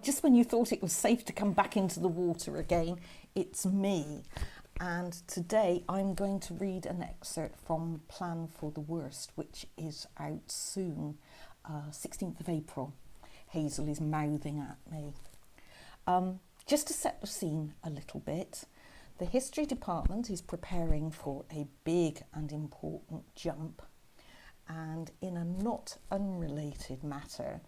just when you thought it was safe to come back into the water again, it's me. And today I'm going to read an excerpt from Plan for the Worst, which is out soon, 16th of April. Hazel is mouthing at me. Just to set the scene a little bit, the history department is preparing for a big and important jump. And in a not unrelated matter,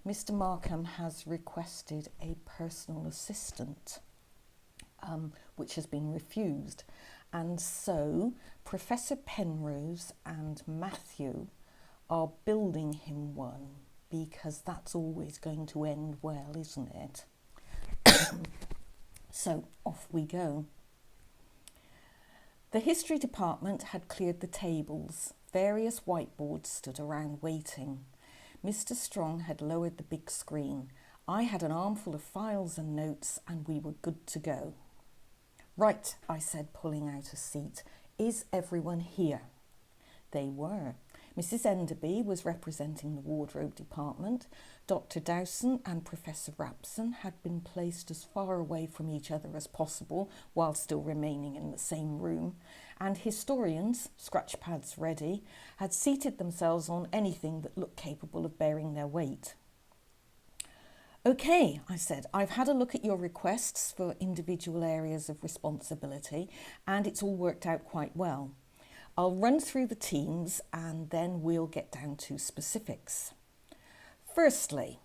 Mr. Markham has requested a personal assistant, which has been refused. And so Professor Penrose and Matthew are building him one, because that's always going to end well, isn't it? So off we go. The history department had cleared the tables. Various whiteboards stood around waiting. Mr. Strong had lowered the big screen. I had an armful of files and notes, and we were good to go. Right, I said, pulling out a seat. Is everyone here? They were. Mrs. Enderby was representing the wardrobe department. Dr. Dowson and Professor Rapson had been placed as far away from each other as possible while still remaining in the same room. And historians, scratch pads ready, had seated themselves on anything that looked capable of bearing their weight. OK, I said, I've had a look at your requests for individual areas of responsibility, and it's all worked out quite well. I'll run through the teams and then we'll get down to specifics. Firstly,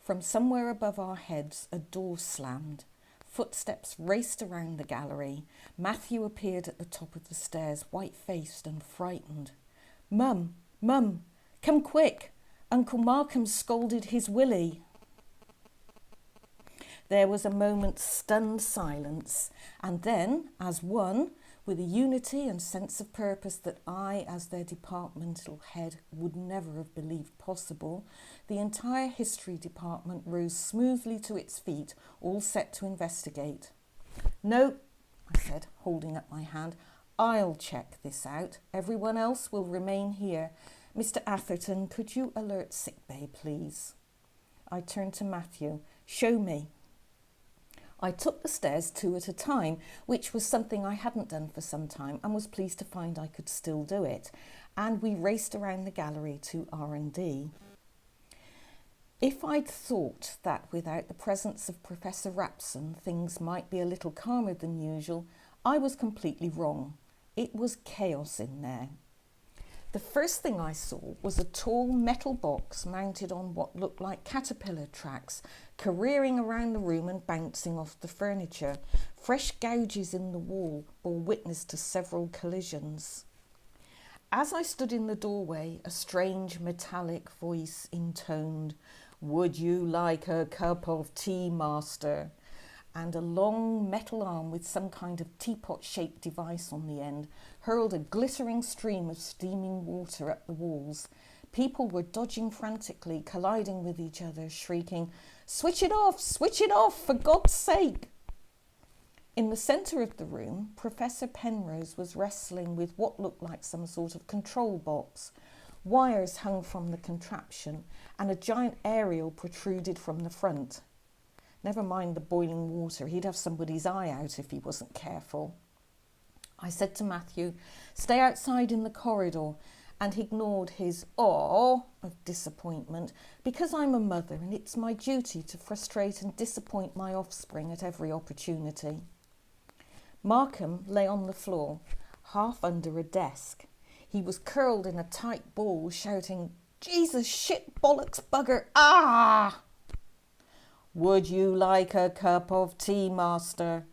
from somewhere above our heads, a door slammed. Footsteps raced around the gallery. Matthew appeared at the top of the stairs, white-faced and frightened. Mum, Mum, come quick. Uncle Markham scolded his Willie. There was a moment's stunned silence, and then, as one, with a unity and sense of purpose that I, as their departmental head, would never have believed possible, the entire history department rose smoothly to its feet, all set to investigate. No, I said, holding up my hand, I'll check this out. Everyone else will remain here. Mr. Atherton, could you alert sickbay, please? I turned to Matthew. Show me. I took the stairs 2 at a time, which was something I hadn't done for some time and was pleased to find I could still do it. And we raced around the gallery to R&D. If I'd thought that without the presence of Professor Rapson things might be a little calmer than usual, I was completely wrong. It was chaos in there. The first thing I saw was a tall metal box mounted on what looked like caterpillar tracks, careering around the room and bouncing off the furniture. Fresh gouges in the wall bore witness to several collisions. As I stood in the doorway, a strange metallic voice intoned, "Would you like a cup of tea, master?" And a long metal arm with some kind of teapot-shaped device on the end hurled a glittering stream of steaming water up the walls. People were dodging frantically, colliding with each other, shrieking, switch it off, for God's sake!" In the centre of the room, Professor Penrose was wrestling with what looked like some sort of control box. Wires hung from the contraption, and a giant aerial protruded from the front. Never mind the boiling water, he'd have somebody's eye out if he wasn't careful. I said to Matthew, stay outside in the corridor, and he ignored his "aw" of disappointment, because I'm a mother and it's my duty to frustrate and disappoint my offspring at every opportunity. Markham lay on the floor, half under a desk. He was curled in a tight ball, shouting, "Jesus, shit, bollocks, bugger, ah!" "Would you like a cup of tea, master?"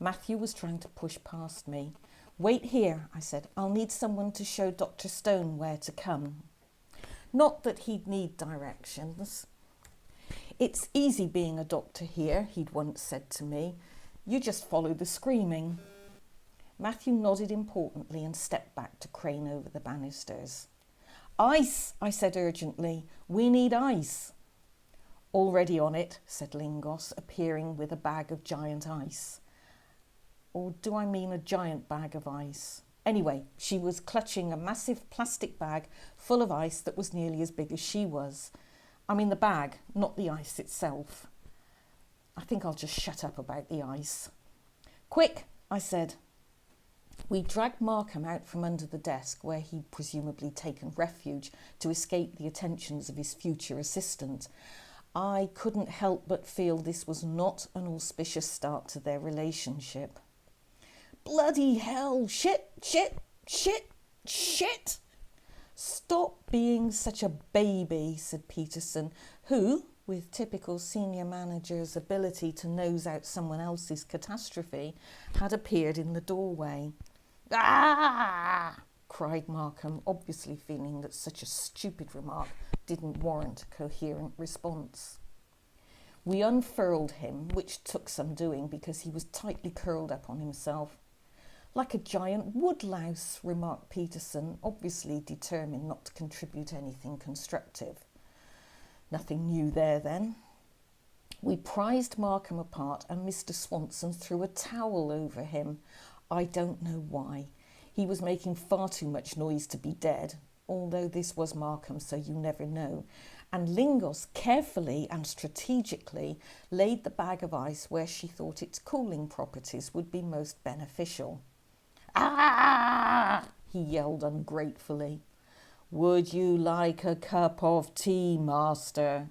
Matthew was trying to push past me. "Wait here," I said. "I'll need someone to show Dr. Stone where to come." Not that he'd need directions. "It's easy being a doctor here," he'd once said to me. "You just follow the screaming." Matthew nodded importantly and stepped back to crane over the banisters. "Ice," I said urgently. "We need ice." "Already on it," said Lingos, appearing with a bag of giant ice. Or do I mean a giant bag of ice? Anyway, she was clutching a massive plastic bag full of ice that was nearly as big as she was. I mean the bag, not the ice itself. I think I'll just shut up about the ice. Quick, I said. We dragged Markham out from under the desk where he'd presumably taken refuge to escape the attentions of his future assistant. I couldn't help but feel this was not an auspicious start to their relationship. Bloody hell! Shit! Shit! Shit! Shit! Stop being such a baby, said Peterson, who, with typical senior manager's ability to nose out someone else's catastrophe, had appeared in the doorway. Ah! Cried Markham, obviously feeling that such a stupid remark didn't warrant a coherent response. We unfurled him, which took some doing because he was tightly curled up on himself. Like a giant woodlouse, remarked Peterson, obviously determined not to contribute anything constructive. Nothing new there, then. We prized Markham apart and Mr. Swanson threw a towel over him. I don't know why. He was making far too much noise to be dead, although this was Markham, so you never know. And Lingos carefully and strategically laid the bag of ice where she thought its cooling properties would be most beneficial. Ah! He yelled ungratefully. Would you like a cup of tea, master?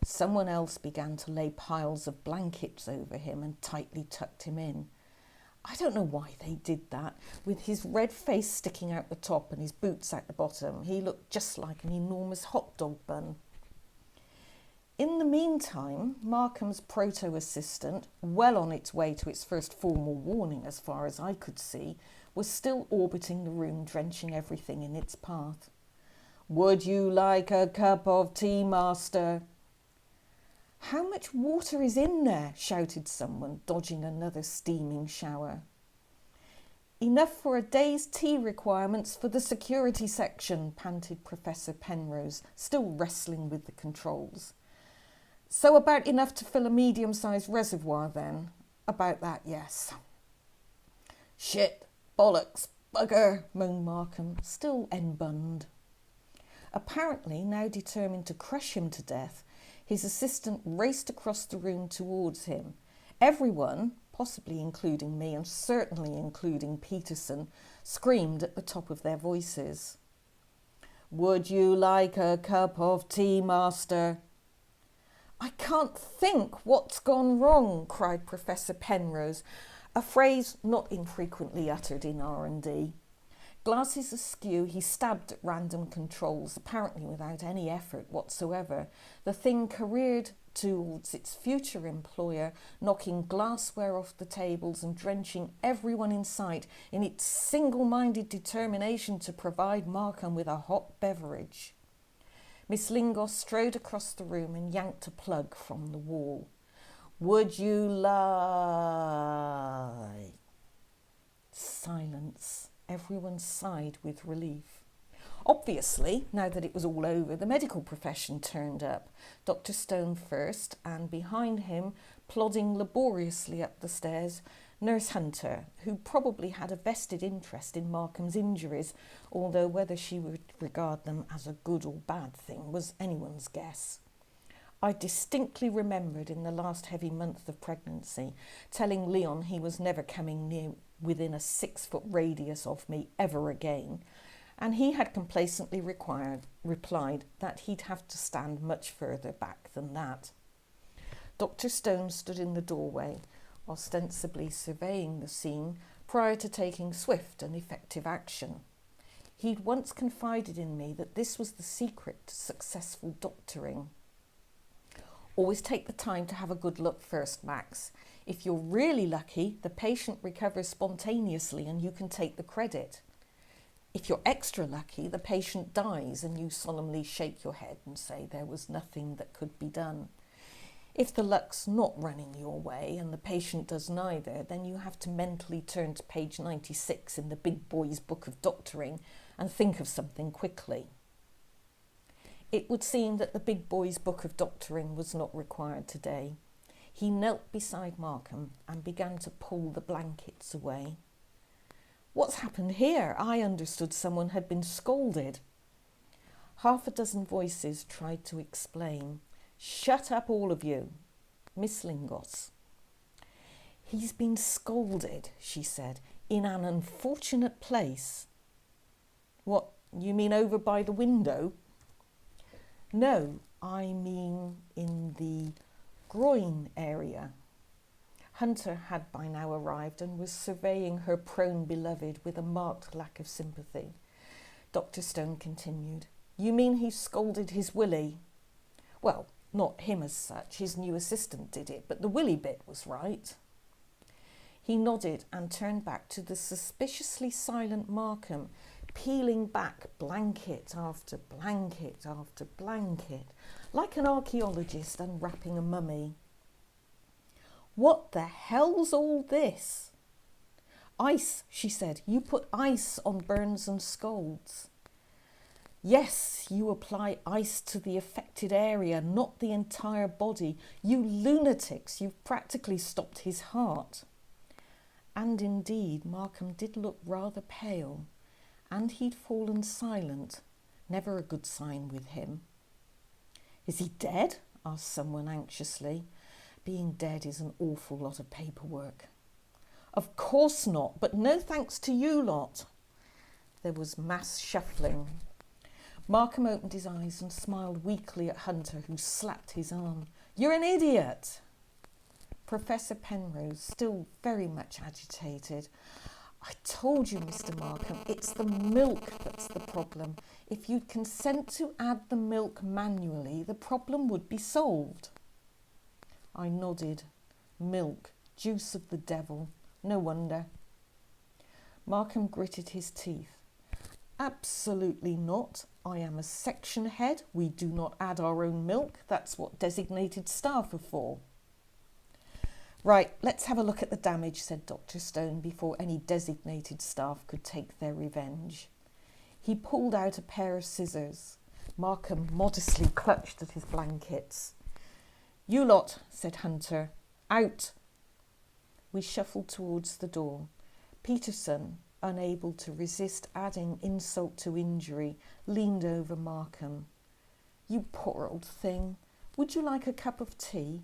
Someone else began to lay piles of blankets over him and tightly tucked him in. I don't know why they did that. With his red face sticking out the top and his boots out the bottom, he looked just like an enormous hot dog bun. In the meantime, Markham's proto-assistant, well on its way to its first formal warning as far as I could see, was still orbiting the room, drenching everything in its path. Would you like a cup of tea, master? How much water is in there? Shouted someone, dodging another steaming shower. Enough for a day's tea requirements for the security section, panted Professor Penrose, still wrestling with the controls. So about enough to fill a medium-sized reservoir, then? About that, yes. Shit, bollocks, bugger, moaned Markham, still enbunned. Apparently, now determined to crush him to death, his assistant raced across the room towards him. Everyone, possibly including me and certainly including Peterson, screamed at the top of their voices. Would you like a cup of tea, master? I can't think what's gone wrong, cried Professor Penrose, a phrase not infrequently uttered in R&D. Glasses askew, he stabbed at random controls, apparently without any effort whatsoever. The thing careered towards its future employer, knocking glassware off the tables and drenching everyone in sight in its single-minded determination to provide Markham with a hot beverage. Miss Lingos strode across the room and yanked a plug from the wall. Would you like? Silence. Everyone sighed with relief. Obviously, now that it was all over, the medical profession turned up. Dr. Stone first, and behind him, plodding laboriously up the stairs, Nurse Hunter, who probably had a vested interest in Markham's injuries, although whether she would regard them as a good or bad thing was anyone's guess. I distinctly remembered in the last heavy month of pregnancy telling Leon he was never coming near within a 6-foot radius of me ever again, and he had complacently replied that he'd have to stand much further back than that. Dr. Stone stood in the doorway, ostensibly surveying the scene prior to taking swift and effective action. He'd once confided in me that this was the secret to successful doctoring. Always take the time to have a good look first, Max. If you're really lucky, the patient recovers spontaneously and you can take the credit. If you're extra lucky, the patient dies and you solemnly shake your head and say there was nothing that could be done. If the luck's not running your way and the patient does neither, then you have to mentally turn to page 96 in the big boy's book of doctoring and think of something quickly. It would seem that the big boy's book of doctoring was not required today. He knelt beside Markham and began to pull the blankets away. What's happened here? I understood someone had been scalded. Half a dozen voices tried to explain. "Shut up, all of you." Miss Lingos. "He's been scolded," she said, "in an unfortunate place." "What, you mean over by the window?" "No, I mean in the groin area." Hunter had by now arrived and was surveying her prone beloved with a marked lack of sympathy. Dr. Stone continued. "You mean he scolded his Willie?" "Well, not him as such, his new assistant did it, but the Willie bit was right." He nodded and turned back to the suspiciously silent Markham, peeling back blanket after blanket after blanket, like an archaeologist unwrapping a mummy. "What the hell's all this?" "Ice," she said. "You put ice on burns and scalds." "Yes, you apply ice to the affected area, not the entire body. You lunatics, you've practically stopped his heart." And indeed, Markham did look rather pale, and he'd fallen silent. Never a good sign with him. "Is he dead?" asked someone anxiously. "Being dead is an awful lot of paperwork." "Of course not, but no thanks to you lot." There was mass shuffling. Markham opened his eyes and smiled weakly at Hunter, who slapped his arm. "You're an idiot." Professor Penrose, still very much agitated. "I told you, Mr. Markham, it's the milk that's the problem. If you'd consent to add the milk manually, the problem would be solved." I nodded. Milk, juice of the devil. No wonder. Markham gritted his teeth. "Absolutely not. I am a section head. We do not add our own milk. That's what designated staff are for." "Right, let's have a look at the damage," said Dr. Stone, before any designated staff could take their revenge. He pulled out a pair of scissors. Markham modestly clutched at his blankets. "You lot," said Hunter, "out." We shuffled towards the door. Peterson, unable to resist adding insult to injury, leaned over Markham. "You poor old thing. Would you like a cup of tea?